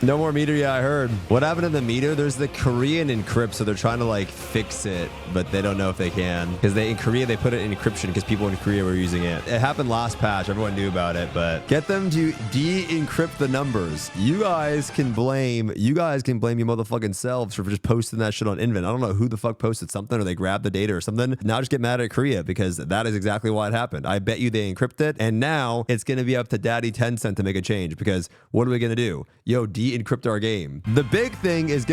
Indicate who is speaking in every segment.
Speaker 1: No more meter. Yeah, I heard. What happened to the meter? There's the Korean encrypt, so they're trying to like fix it, but they don't know if they can because in Korea they put it in encryption because people in Korea were using it. It happened last patch. Everyone knew about it, but get them to de-encrypt the numbers. You guys can blame your motherfucking selves for just posting that shit on Invent. I don't know who the fuck posted something or they grabbed the data or something. Now just get mad at Korea because that is exactly why it happened. I bet you they encrypt it, and now it's going to be up to Daddy Tencent to make a change because what are we going to do? Yo, de-encrypt our game. The big thing is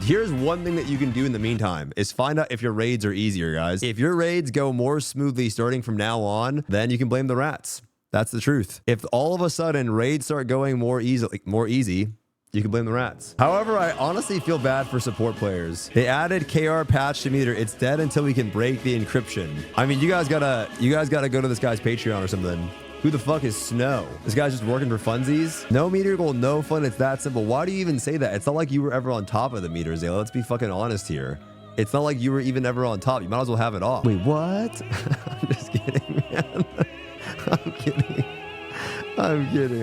Speaker 1: here's one thing that you can do in the meantime is find out if your raids are easier, guys. If your raids go more smoothly starting from now on, then you can blame the rats. That's the truth. If all of a sudden raids start going more easy, you can blame the rats. However, I honestly feel bad for support players. They added KR patch to meter. It's dead until we can break the encryption. I mean, you guys gotta go to this guy's Patreon or something. Who the fuck is Snow? This guy's just working for funsies? No meter goal, no fun. It's that simple. Why do you even say that? It's not like you were ever on top of the meter, Zayla. Let's be fucking honest here. It's not like you were even ever on top. You might as well have it off. Wait, what? I'm just kidding, man. I'm kidding.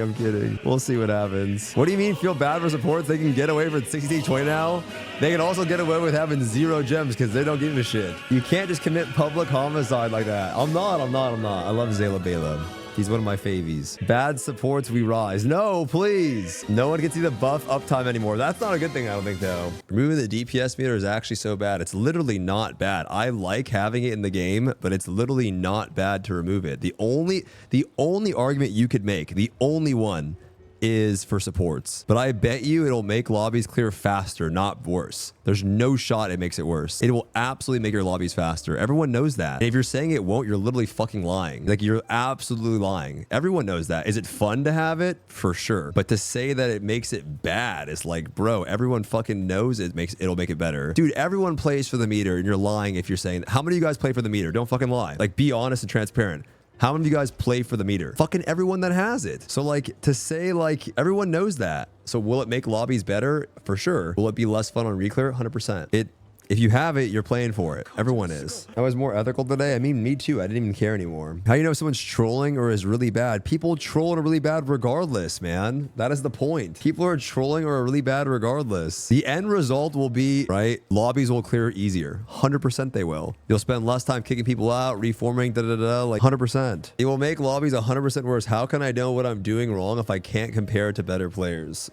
Speaker 1: I'm kidding. We'll see what happens. What do you mean feel bad for supports? They can get away with 60-20 now? They can also get away with having 0 gems because they don't give a shit. You can't just commit public homicide like that. I'm not. I love Zayla Bela. He's one of my favies. Bad supports, we rise. No, please. No one can see the buff uptime anymore. That's not a good thing, I don't think, though. Removing the DPS meter is actually so bad. It's literally not bad. I like having it in the game, but it's literally not bad to remove it. The only argument you could make, the only one, is for supports. But I bet you it'll make lobbies clear faster, not worse. There's no shot it makes it worse. It will absolutely make your lobbies faster. Everyone knows that. And if you're saying it won't, you're literally fucking lying. Like, you're absolutely lying. Everyone knows that. Is it fun to have it? For sure. But to say that it makes it bad is like, bro, everyone fucking knows it'll make it better. Dude, everyone plays for the meter and you're lying if you're saying, how many of you guys play for the meter? Don't fucking lie. Like, be honest and transparent. How many of you guys play for the meter? Fucking everyone that has it. So like to say like everyone knows that. So will it make lobbies better? For sure. Will it be less fun on Reclear? 100%. If you have it, you're playing for it. Everyone is. I was more ethical today. I mean, me too. I didn't even care anymore. How you know if someone's trolling or is really bad? People troll and are really bad regardless, man. That is the point. People are trolling or are really bad regardless. The end result will be, right? Lobbies will clear easier. 100% they will. You'll spend less time kicking people out, reforming, like 100%. It will make lobbies 100% worse. How can I know what I'm doing wrong if I can't compare it to better players?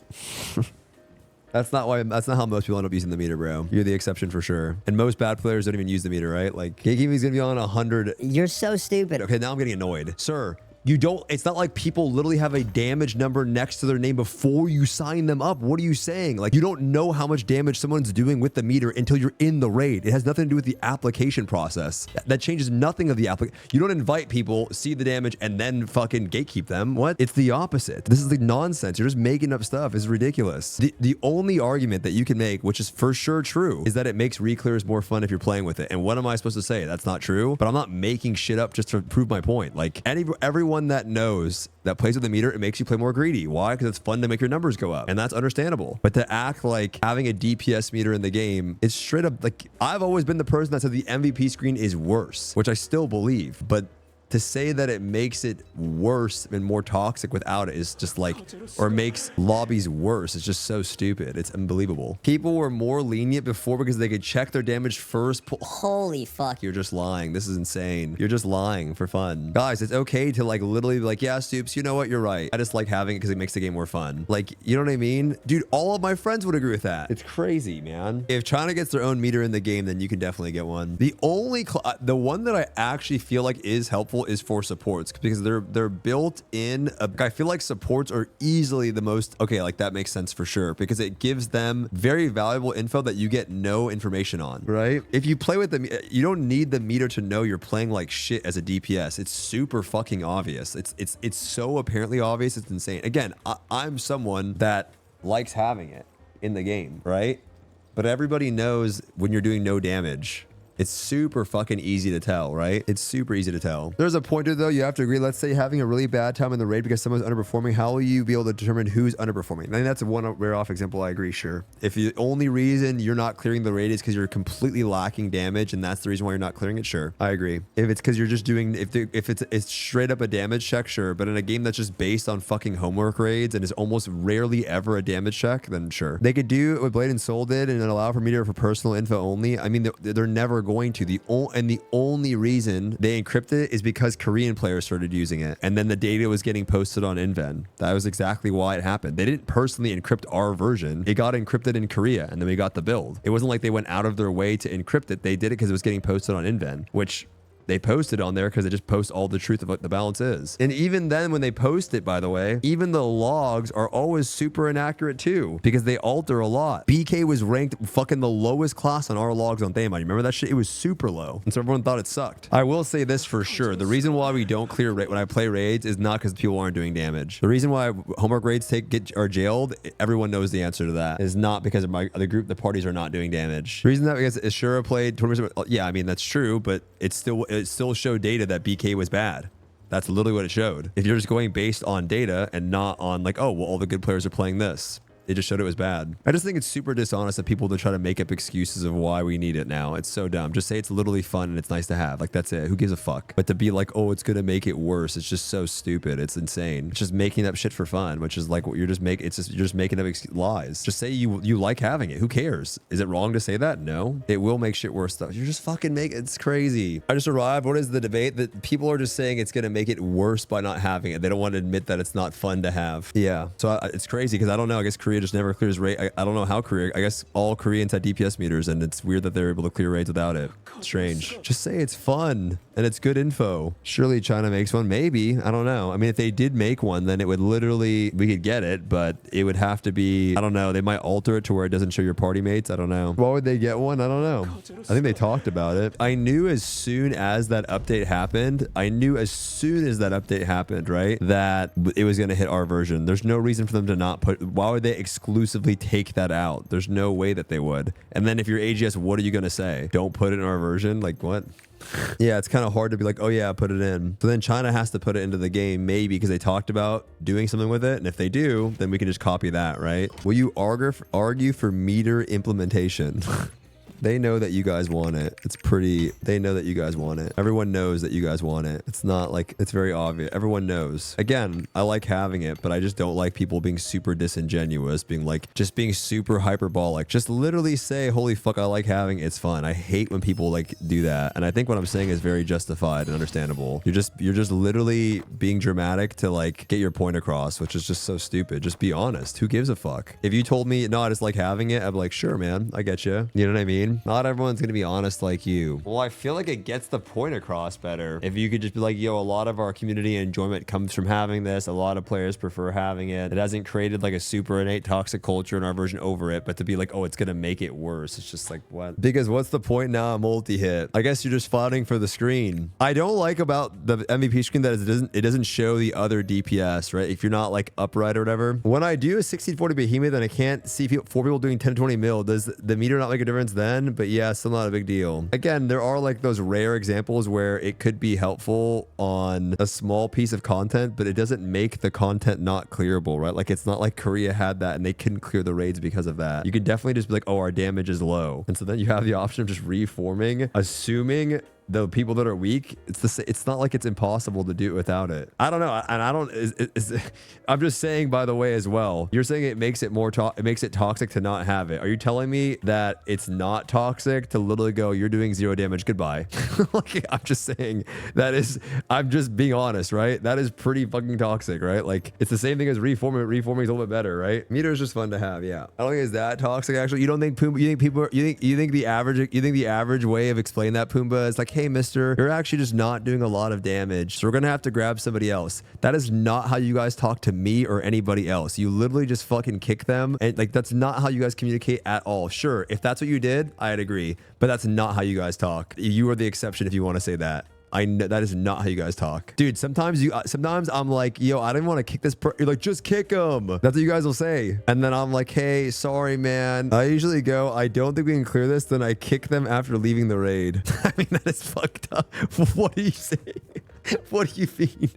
Speaker 1: That's not how most people end up using the meter, bro. You're the exception for sure. And most bad players don't even use the meter, right? Like, KKV's gonna be on 100.
Speaker 2: You're so stupid.
Speaker 1: Okay, now I'm getting annoyed. Sir, it's not like people literally have a damage number next to their name before you sign them up. What are you saying? Like, you don't know how much damage someone's doing with the meter until you're in the raid. It has nothing to do with the application process. That changes nothing of the application. You don't invite people, see the damage, and then fucking gatekeep them. What? It's the opposite. This is like nonsense. You're just making up stuff. It's ridiculous. The only argument that you can make, which is for sure true, is that it makes reclears more fun if you're playing with it. And what am I supposed to say? That's not true. But I'm not making shit up just to prove my point. Like, everyone that knows that plays with the meter, it makes you play more greedy. Why? Because it's fun to make your numbers go up, and that's understandable. But to act like having a DPS meter in the game is straight up like, I've always been the person that said the MVP screen is worse, which I still believe, but to say that it makes it worse and more toxic without it is just like, or makes lobbies worse. It's just so stupid. It's unbelievable. People were more lenient before because they could check their damage first.
Speaker 2: Holy fuck.
Speaker 1: You're just lying. This is insane. You're just lying for fun. Guys, it's okay to like literally be like, yeah, Stoopzz, you know what? You're right. I just like having it because it makes the game more fun. Like, you know what I mean? Dude, all of my friends would agree with that. It's crazy, man. If China gets their own meter in the game, then you can definitely get one. The one that I actually feel like is helpful is for supports because they're built in. I feel like supports are easily the most okay. Like that makes sense for sure because it gives them very valuable info that you get no information on. Right? If you play with them, you don't need the meter to know you're playing like shit as a DPS. It's super fucking obvious. It's so apparently obvious. It's insane. Again, I'm someone that likes having it in the game, right? But everybody knows when you're doing no damage. It's super fucking easy to tell, right? It's super easy to tell. There's a pointer though. You have to agree. Let's say having a really bad time in the raid because someone's underperforming. How will you be able to determine who's underperforming? I think that's a one rare off example. I agree. Sure. If the only reason you're not clearing the raid is because you're completely lacking damage and that's the reason why you're not clearing it, sure. I agree. If it's because you're just doing, if it's straight up a damage check, sure. But in a game that's just based on fucking homework raids and is almost rarely ever a damage check, then sure. They could do what Blade and Soul did and allow for meter for personal info only. I mean, they're never going to. The only reason they encrypted it is because Korean players started using it. And then the data was getting posted on Inven. That was exactly why it happened. They didn't personally encrypt our version. It got encrypted in Korea and then we got the build. It wasn't like they went out of their way to encrypt it. They did it because it was getting posted on Inven, which they posted on there because they just post all the truth of what the balance is. And even then when they post it, by the way, even the logs are always super inaccurate too because they alter a lot. BK was ranked fucking the lowest class on our logs on Thaymon. You remember that shit? It was super low. And so everyone thought it sucked. I will say this for sure. The reason why we don't clear when I play raids is not because people aren't doing damage. The reason why homework raids are jailed, everyone knows the answer to that, is not because of the parties are not doing damage. The reason that because Ashura played 20%, yeah, I mean, that's true, but it still showed data that BK was bad. That's literally what it showed. If you're just going based on data and not on like, oh, well, all the good players are playing this. It just showed it was bad. I just think it's super dishonest of people to try to make up excuses of why we need it now. It's so dumb. Just say it's literally fun and it's nice to have. Like, that's it. Who gives a fuck? But to be like, oh, it's going to make it worse. It's just so stupid. It's insane. It's just making up shit for fun, which is like what you're just making. It's just, you're just making up lies. Just say you like having it. Who cares? Is it wrong to say that? No. It will make shit worse though. You're just fucking it's crazy. I just arrived. What is the debate? That people are just saying it's going to make it worse by not having it. They don't want to admit that it's not fun to have. Yeah. So it's crazy because I don't know. I guess Korea just never clears rate. I don't know how Korea. I guess all Koreans had DPS meters, and it's weird that they're able to clear raids without it. Strange. Just say it's fun and it's good info. Surely China makes one. Maybe. I don't know. I mean, if they did make one, then it would literally, we could get it, but it would have to be, I don't know. They might alter it to where it doesn't show your party mates. I don't know. Why would they get one? I don't know. I think they talked about it. I knew as soon as that update happened, right, that it was going to hit our version. There's no reason for them to not put, why would they exclusively take that out? There's no way that they would. And then if you're AGS, what are you going to say? Don't put it in our version? Like what? Yeah, it's kind of hard to be like, oh yeah, put it in. So then China has to put it into the game, maybe because they talked about doing something with it. And if they do, then we can just copy that, right? Will you argue for meter implementation? They know that you guys want it. They know that you guys want it. Everyone knows that you guys want it. It's not like, it's very obvious. Everyone knows. Again, I like having it, but I just don't like people being super disingenuous, just being super hyperbolic. Just literally say, holy fuck, I like having it. It's fun. I hate when people like do that. And I think what I'm saying is very justified and understandable. You're just literally being dramatic to like get your point across, which is just so stupid. Just be honest. Who gives a fuck? If you told me, no, I just like having it, I'd be like, sure, man, I get you. You know what I mean? Not everyone's going to be honest like you. Well, I feel like it gets the point across better. If you could just be like, yo, a lot of our community enjoyment comes from having this. A lot of players prefer having it. It hasn't created like a super innate toxic culture in our version over it, but to be like, oh, it's going to make it worse. It's just like, what? Because what's the point now? A multi-hit. I guess you're just fighting for the screen. I don't like about the MVP screen that it doesn't show the other DPS, right? If you're not like upright or whatever. When I do a 1640 behemoth and I can't see four people doing 10 to 20 mil, does the meter not make a difference then? But yeah, still not a big deal. Again, there are like those rare examples where it could be helpful on a small piece of content, but it doesn't make the content not clearable, right? Like it's not like Korea had that and they couldn't clear the raids because of that. You could definitely just be like, oh, our damage is low. And so then you have the option of just reforming, assuming the people that are weak, it's not like it's impossible to do it without it. I don't know. And I'm just saying, by the way, as well, you're saying it makes it it makes it toxic to not have it. Are you telling me that it's not toxic to literally go, you're doing 0 damage, goodbye? Like, I'm just saying I'm just being honest, right? That is pretty fucking toxic, right? Like it's the same thing as reforming. Reforming is a little bit better, right? Meter is just fun to have. Yeah. I don't think it's that toxic actually. You don't think Pumbaa, you think the average way of explaining that, Pumbaa, is like, hey, mister, you're actually just not doing a lot of damage, so we're gonna have to grab somebody else. That is not how you guys talk to me or anybody else. You literally just fucking kick them, and like that's not how you guys communicate at all. Sure, if that's what you did, I'd agree, but that's not how you guys talk. You are the exception if you want to say that. I know that is not how you guys talk, dude. Sometimes I'm like, yo, I didn't want to kick this. You're like, just kick him. That's what you guys will say. And then I'm like, hey, sorry, man. I usually go, I don't think we can clear this. Then I kick them after leaving the raid. I mean, that is fucked up. What do you say? What do you mean?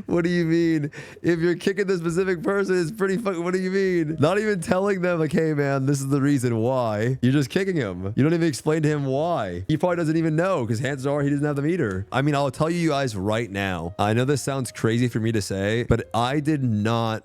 Speaker 1: What do you mean? If you're kicking the specific person, it's pretty fucking. What do you mean? Not even telling them like, hey man, this is the reason why. You're just kicking him. You don't even explain to him why. He probably doesn't even know because chances are he doesn't have the meter. I mean, I'll tell you guys right now. I know this sounds crazy for me to say, but I did not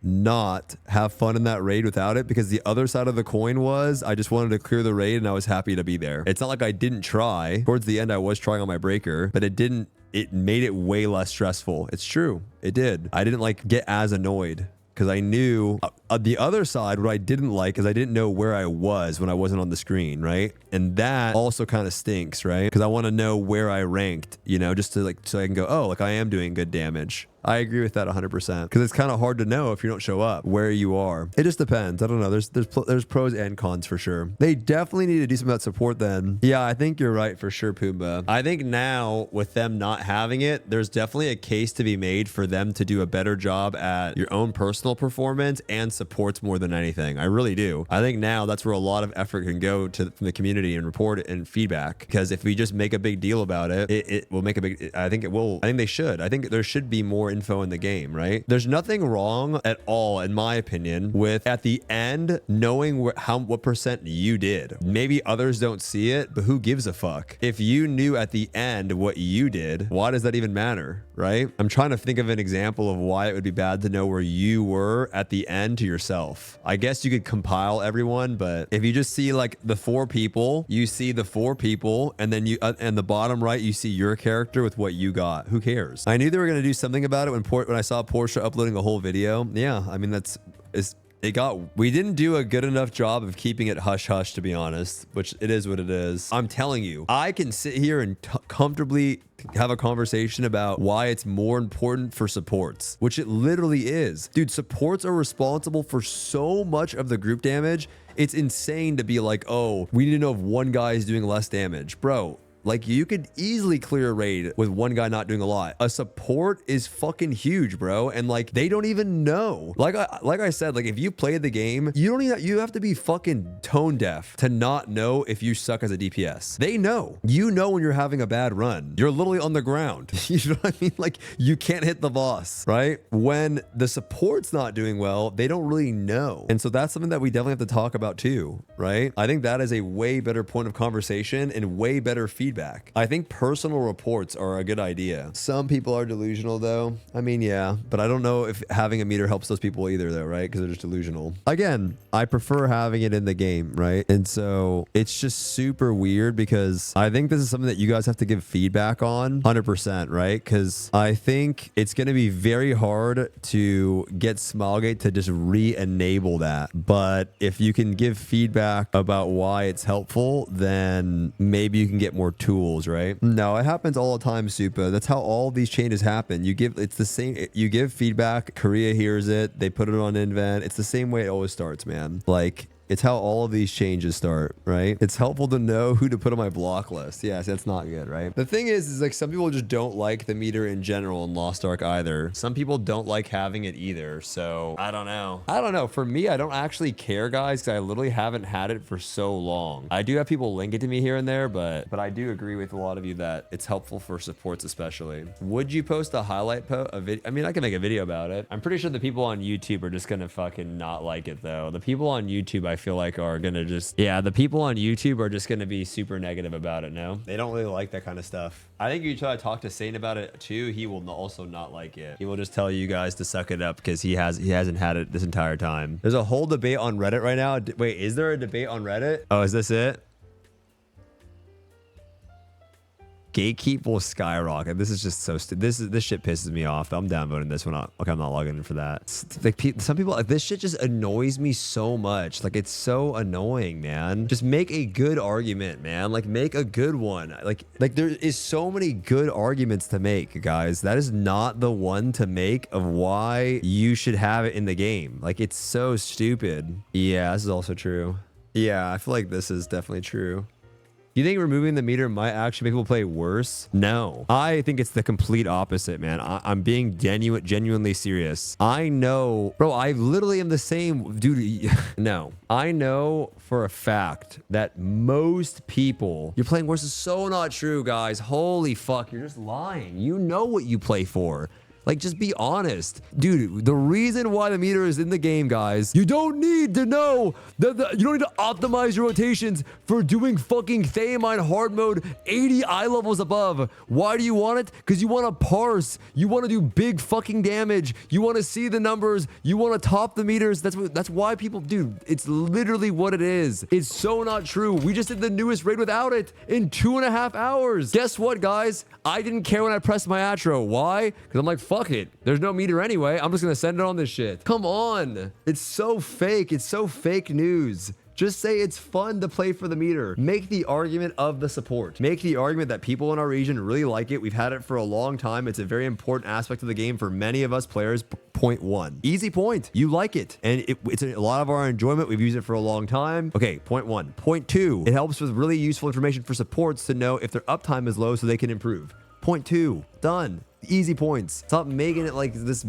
Speaker 1: have fun in that raid without it, because the other side of the coin was I just wanted to clear the raid and I was happy to be there. It's not like I didn't try. Towards the end, I was trying on my breaker, but it made it way less stressful. It's true. It did. I didn't like get as annoyed because I knew the other side. What I didn't like is I didn't know where I was when I wasn't on the screen, right? And that also kind of stinks, right? Because I want to know where I ranked, you know, just to like, so I can go, oh, like I am doing good damage. I agree with that 100%, because it's kind of hard to know if you don't show up where you are. It just depends. I don't know. There's pros and cons for sure. They definitely need to do some of that support then. Yeah, I think you're right for sure, Pumbaa. I think now with them not having it, there's definitely a case to be made for them to do a better job at your own personal performance and supports more than anything. I really do. I think now that's where a lot of effort can go to from the community and report it and feedback. Because if we just make a big deal about it, it will make a big. I think it will. I think they should. I think there should be more info in the game, right? There's nothing wrong at all, in my opinion, with at the end knowing what percent you did. Maybe others don't see it, but who gives a fuck? If you knew at the end what you did, why does that even matter, right? I'm trying to think of an example of why it would be bad to know where you were at the end to yourself. I guess you could compile everyone, but if you just see like the 4 people, you see the 4 people, and then you and the bottom right, you see your character with what you got. Who cares? I knew they were going to do something about it when I saw Portia uploading a whole video. Yeah, I mean, we didn't do a good enough job of keeping it hush hush, to be honest, which it is what it is. I'm telling you, I can sit here and comfortably have a conversation about why it's more important for supports, which it literally is. Dude, supports are responsible for so much of the group damage. It's insane to be like, oh, we need to know if one guy is doing less damage. Bro, like, you could easily clear a raid with one guy not doing a lot. A support is fucking huge, bro. And like, they don't even know. Like I said, like if you play the game, you have to be fucking tone deaf to not know if you suck as a DPS. They know. You know when you're having a bad run. You're literally on the ground. You know what I mean? Like, you can't hit the boss, right? When the support's not doing well, they don't really know. And so that's something that we definitely have to talk about too, right? I think that is a way better point of conversation and way better feedback. I think personal reports are a good idea. Some people are delusional though. I mean, yeah, but I don't know if having a meter helps those people either though, right? Because they're just delusional. Again, I prefer having it in the game, right? And so it's just super weird, because I think this is something that you guys have to give feedback on 100%, right? Because I think it's going to be very hard to get Smilegate to just re-enable that. But if you can give feedback about why it's helpful, then maybe you can get more tools, right? No, it happens all the time, Supa. That's how all these changes happen. It's the same. You give feedback, Korea hears it, they put it on Invent. It's the same way it always starts, man. Like, it's how all of these changes start, right? It's helpful to know who to put on my block list. Yes, that's not good, right? The thing is like some people just don't like the meter in general in Lost Ark either. Some people don't like having it either. So I don't know. For me, I don't actually care, guys, because I literally haven't had it for so long. I do have people link it to me here and there, but I do agree with a lot of you that it's helpful for supports especially. Would you post a highlight I mean, I can make a video about it. I'm pretty sure the people on YouTube are just gonna fucking not like it though. The people on YouTube, I feel like are gonna the people on YouTube are just gonna be super negative about it. No, they don't really like that kind of stuff. I think you try to talk to Sane about it too, he will also not like it. He will just tell you guys to suck it up because he hasn't had it this entire time. There's a whole debate on Reddit right now. Wait, is there a debate on Reddit? Oh, is this it? Gatekeep will skyrocket. This is just so this shit pisses me off. I'm downvoting this one. Okay, I'm not logging in for that. Like, some people, like, this shit just annoys me so much. Like, it's so annoying, man. Just make a good argument, man. Like, make a good one. Like there is so many good arguments to make, guys. That is not the one to make of why you should have it in the game. Like, it's so stupid. Yeah, this is also true. Yeah, I feel like this is definitely true. You think removing the meter might actually make people play worse? No. I think it's the complete opposite, man. I'm being genuinely serious. I know, bro, I literally am the same, dude. No. I know for a fact that most people, you're playing worse is so not true, guys. Holy fuck, you're just lying. You know what you play for. Like, just be honest. Dude, the reason why the meter is in the game, guys, you don't need to know that you don't need to optimize your rotations for doing fucking Theamine hard mode 80 eye levels above. Why do you want it? Because you want to parse. You want to do big fucking damage. You want to see the numbers. You want to top the meters. That's why people, dude, it's literally what it is. It's so not true. We just did the newest raid without it in 2.5 hours. Guess what, guys? I didn't care when I pressed my outro. Why? Because I'm like, fuck it. There's no meter anyway. I'm just going to send it on this shit. Come on. It's so fake. It's so fake news. Just say it's fun to play for the meter. Make the argument of the support. Make the argument that people in our region really like it. We've had it for a long time. It's a very important aspect of the game for many of us players. Point one. Easy point. You like it. And it's a lot of our enjoyment. We've used it for a long time. Okay, point one. Point two. It helps with really useful information for supports to know if their uptime is low so they can improve. Point two. Done. Easy points. Stop making it like this.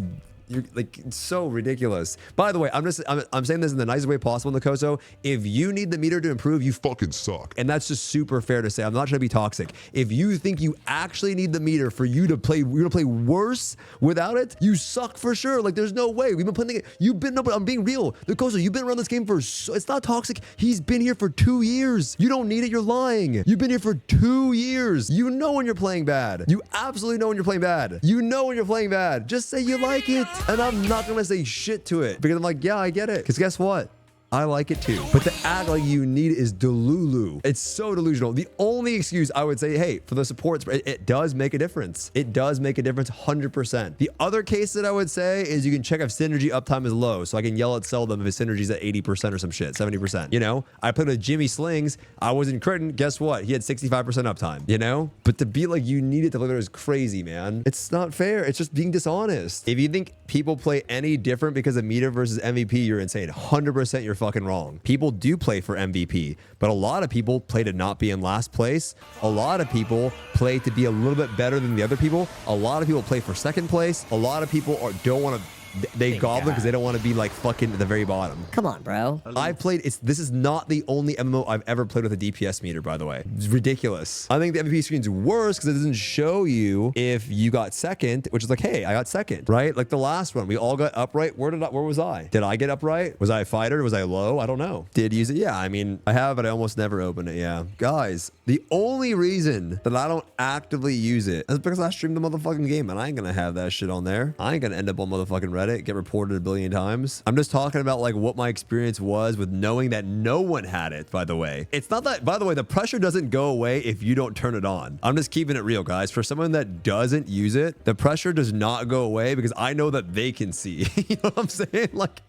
Speaker 1: You're like, it's so ridiculous. By the way, I'm saying this in the nicest way possible, Nikoso. If you need the meter to improve, you fucking suck. And that's just super fair to say. I'm not trying to be toxic. If you think you actually need the meter for you to play, you're gonna play worse without it, you suck for sure. Like, there's no way. We've been playing it. No, but I'm being real. Nikoso, you've been around this game it's not toxic. He's been here for 2 years. You don't need it. You're lying. You've been here for 2 years. You know when you're playing bad. You absolutely know when you're playing bad. You know when you're playing bad. Just say you like it. And I'm not going to say shit to it because I'm like, yeah, I get it. Because guess what? I like it too. But to act like you need it is delulu. It's so delusional. The only excuse I would say, hey, for the supports, it does make a difference. It does make a difference 100%. The other case that I would say is you can check if synergy uptime is low. So I can yell at Seldom if his synergy's at 80% or some shit, 70%. You know, I played with Jimmy Slings. I wasn't critting. Guess what? He had 65% uptime, you know? But to be like, you need it to play there is crazy, man. It's not fair. It's just being dishonest. If you think people play any different because of meter versus MVP, you're insane. 100% you're fucking wrong. People do play for MVP, but a lot of people play to not be in last place. A lot of people play to be a little bit better than the other people. A lot of people play for second place. A lot of people don't want to. They goblin because they don't want to be like fucking at the very bottom.
Speaker 2: Come on, bro.
Speaker 1: I've played. This is not the only MMO I've ever played with a DPS meter, by the way. It's ridiculous. I think the MVP screen's worse because it doesn't show you if you got second, which is like, hey, I got second, right? Like the last one, we all got upright. Where was I? Did I get upright? Was I a fighter? Was I low? I don't know. Did use it? Yeah, I mean, I have, but I almost never open it. Yeah, guys, the only reason that I don't actively use it is because I stream the motherfucking game, and I ain't gonna have that shit on there. I ain't gonna end up on motherfucking Reddit, get reported a billion times. I'm just talking about like what my experience was with knowing that no one had it, by the way. It's not that, by the way, the pressure doesn't go away if you don't turn it on. I'm just keeping it real, guys. For someone that doesn't use it, the pressure does not go away because I know that they can see. You know what I'm saying? Like,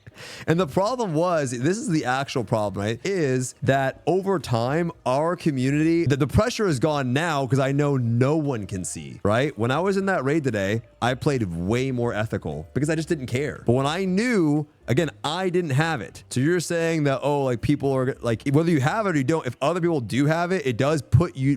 Speaker 1: and the problem was, this is the actual problem, right? Is that over time, our community, the pressure is gone now because I know no one can see, right? When I was in that raid today, I played way more ethical because I just didn't care. But when I knew, again, I didn't have it. So you're saying that, oh, like people are like, whether you have it or you don't, if other people do have it, it does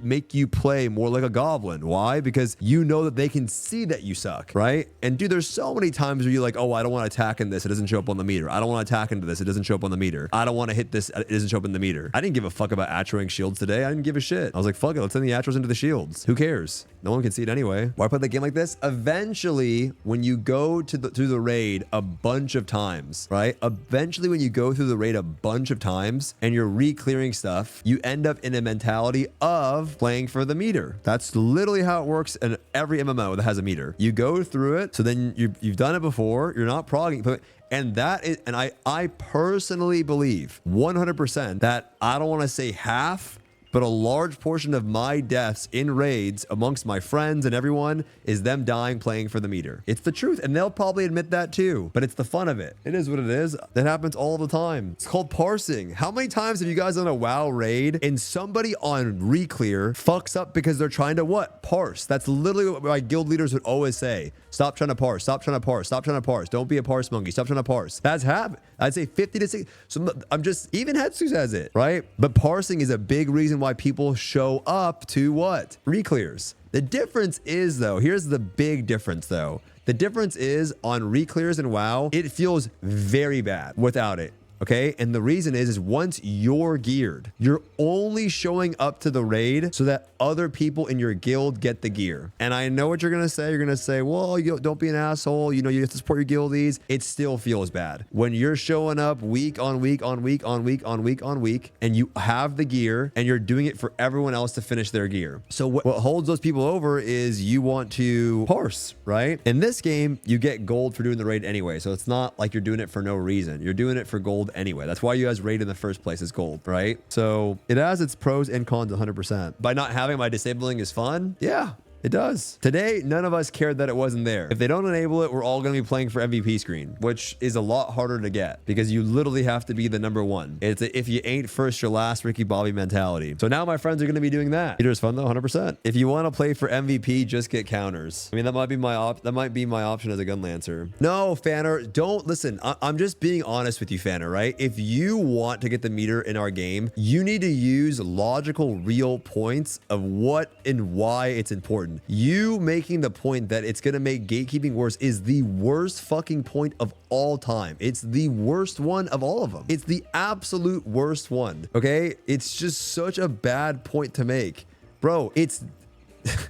Speaker 1: make you play more like a goblin. Why? Because you know that they can see that you suck, right? And dude, there's so many times where you're like, oh, I don't want to attack in this. It doesn't show up on the meter. I don't want to attack into this. It doesn't show up on the meter. I don't want to hit this. It doesn't show up in the meter. I didn't give a fuck about attroing shields today. I didn't give a shit. I was like, fuck it. Let's send the attros into the shields. Who cares? No one can see it anyway. Why play the game like this? Eventually, when you go through the raid a bunch of times, right? Eventually, when you go through the raid a bunch of times and you're re-clearing stuff, you end up in a mentality of playing for the meter. That's literally how it works in every MMO that has a meter. You go through it, so then you've done it before. You're not progging. And that is, and I personally believe 100% that I don't want to say half, but a large portion of my deaths in raids amongst my friends and everyone is them dying playing for the meter. It's the truth, and they'll probably admit that too, but it's the fun of it. It is what it is. That happens all the time. It's called parsing. How many times have you guys done a WoW raid and somebody on Reclear fucks up because they're trying to what? Parse. That's literally what my guild leaders would always say. Stop trying to parse. Stop trying to parse. Stop trying to parse. Don't be a parse monkey. Stop trying to parse. That's happened. I'd say 50 to 60. So I'm just, even Hetsu says it, right? But parsing is a big reason why why people show up to what? Reclears. The difference is though, here's the big difference though. The difference is on reclears in WoW, it feels very bad without it. Okay. And the reason is once you're geared, you're only showing up to the raid so that other people in your guild get the gear. And I know what you're going to say. You're going to say, well, you don't be an asshole. You know, you have to support your guildies. It still feels bad when you're showing up week on week on week on week on week on week, and you have the gear and you're doing it for everyone else to finish their gear. So what holds those people over is you want to parse, right? In this game, you get gold for doing the raid anyway. So it's not like you're doing it for no reason. You're doing it for gold anyway. That's why you guys raid in the first place is gold, right? So it has its pros and cons 100%. By not having my disabling is fun. Yeah. It does. Today, none of us cared that it wasn't there. If they don't enable it, we're all going to be playing for MVP screen, which is a lot harder to get because you literally have to be the number one. It's a, if you ain't first, you're last Ricky Bobby mentality. So now my friends are going to be doing that. Peter's fun though, 100%. If you want to play for MVP, just get counters. I mean, that might be my option as a gun lancer. No, Fanner, don't listen. I'm just being honest with you, Fanner, right? If you want to get the meter in our game, you need to use logical, real points of what and why it's important. You making the point that it's going to make gatekeeping worse is the worst fucking point of all time. It's the worst one of all of them. It's the absolute worst one. Okay. It's just such a bad point to make, bro. It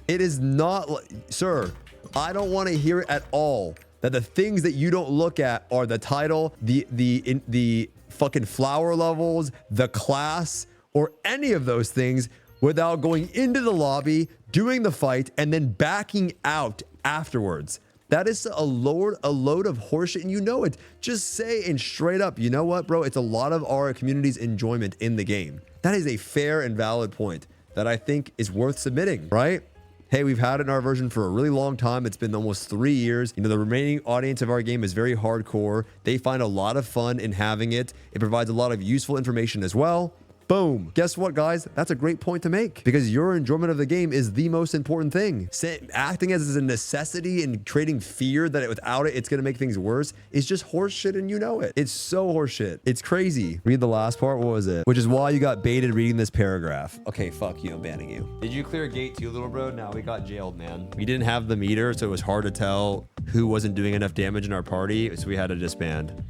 Speaker 1: is not like, sir, I don't want to hear it at all that the things that you don't look at are the title, the fucking flower levels, the class, or any of those things without going into the lobby, doing the fight, and then backing out afterwards. That is a load of horseshit, and you know it. Just say and straight up, you know what, bro? It's a lot of our community's enjoyment in the game. That is a fair and valid point that I think is worth submitting, right? Hey, we've had it in our version for a really long time. It's been almost 3 years. You know, the remaining audience of our game is very hardcore. They find a lot of fun in having it. It provides a lot of useful information as well. Boom. Guess what, guys? That's a great point to make because your enjoyment of the game is the most important thing. Acting as a necessity and creating fear that without it, it's going to make things worse is just horseshit, and you know it. It's so horseshit. It's crazy. Read the last part. What was it? Which is why you got baited reading this paragraph. Okay, fuck you. I'm banning you. Did you clear gate 2, little bro? No, we got jailed, man. We didn't have the meter, so it was hard to tell who wasn't doing enough damage in our party, so we had to disband.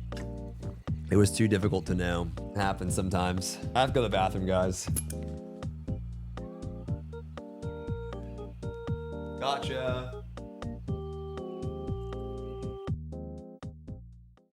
Speaker 1: It was too difficult to know. It happens sometimes. I have to go to the bathroom, guys. Gotcha.